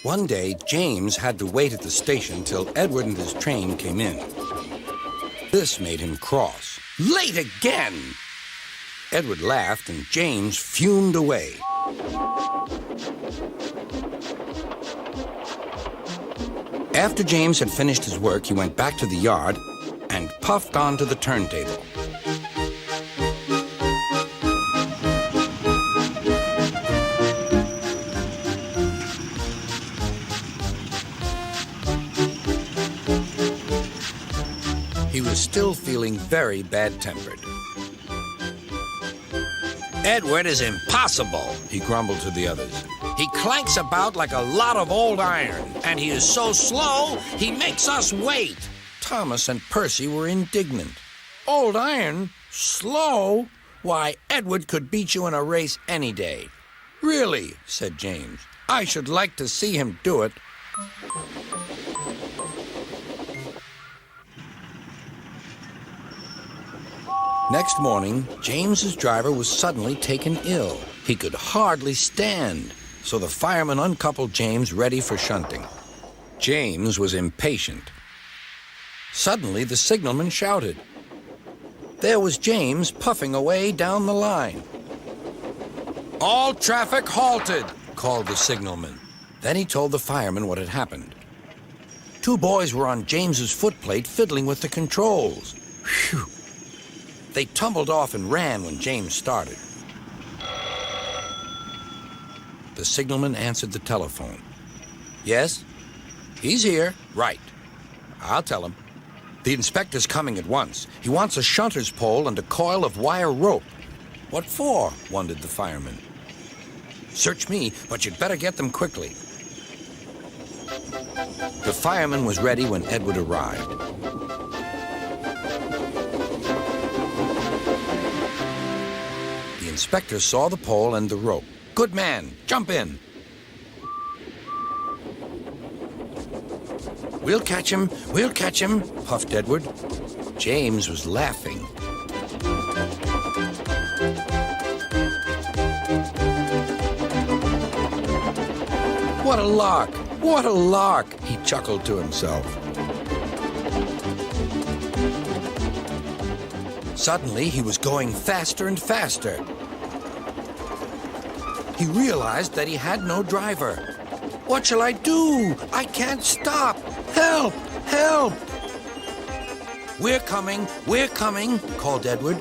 One day, James had to wait at the station till Edward and his train came in. This made him cross. Late again! Edward laughed and James fumed away. After James had finished his work, he went back to the yard and puffed onto the turntable. He was still feeling very bad-tempered. Edward is impossible, He grumbled to the others. he clanks about like a lot of old iron, and he is so slow, he makes us wait. Thomas and Percy were indignant. Old iron? Slow? Why, Edward could beat you in a race any day. Really, said James. I should like to see him do it. Next morning, James's driver was suddenly taken ill. He could hardly stand, so the fireman uncoupled James ready for shunting. James was impatient. Suddenly, the signalman shouted. There was James puffing away down the line. All traffic halted, called the signalman. Then he told the fireman what had happened. Two boys were on James's footplate fiddling with the controls. Phew! They tumbled off and ran when James started. The signalman answered the telephone. Yes? He's here. Right. I'll tell him. The inspector's coming at once. He wants a shunter's pole and a coil of wire rope. What for? Wondered the fireman. Search me, but you'd better get them quickly. The fireman was ready when Edward arrived. The inspector saw the pole and the rope. Good man, jump in. We'll catch him, puffed Edward. James was laughing. What a lark, what a lark, he chuckled to himself. Suddenly, he was going faster and faster. He realized that he had no driver. What shall I do? I can't stop. Help! Help! We're coming, called Edward.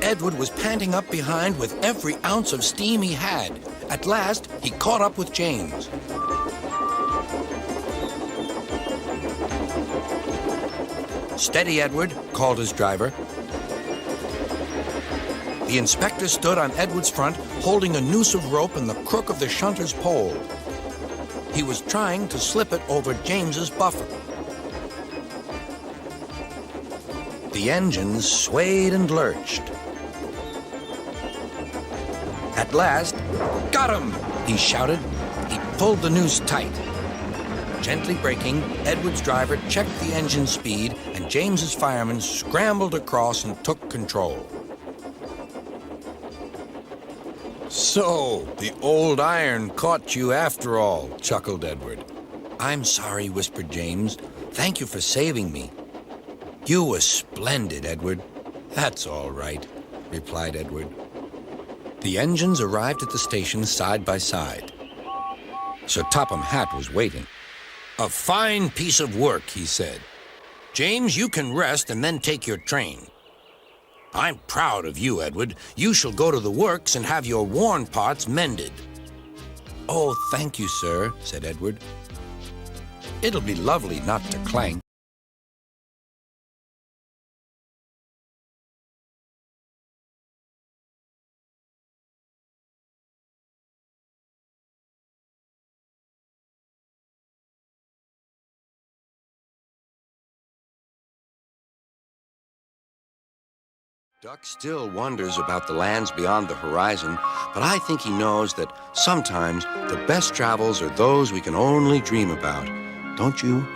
Edward was panting up behind with every ounce of steam he had. At last, he caught up with James. Steady, Edward, called his driver. The inspector stood on Edward's front, holding a noose of rope and the crook of the shunter's pole. He was trying to slip it over James's buffer. The engines swayed and lurched. At last, got him, he shouted. He pulled the noose tight. Gently braking, Edward's driver checked the engine speed, and James's fireman scrambled across and took control. So, the old iron caught you after all, chuckled Edward. I'm sorry, whispered James. Thank you for saving me. You were splendid, Edward. That's all right, replied Edward. The engines arrived at the station side by side. Sir Topham Hatt was waiting. A fine piece of work, he said. James, you can rest and then take your train. I'm proud of you, Edward. You shall go to the works and have your worn parts mended. Oh, thank you, sir, said Edward. It'll be lovely not to clank. Duck still wonders about the lands beyond the horizon, but I think he knows that sometimes the best travels are those we can only dream about. Don't you?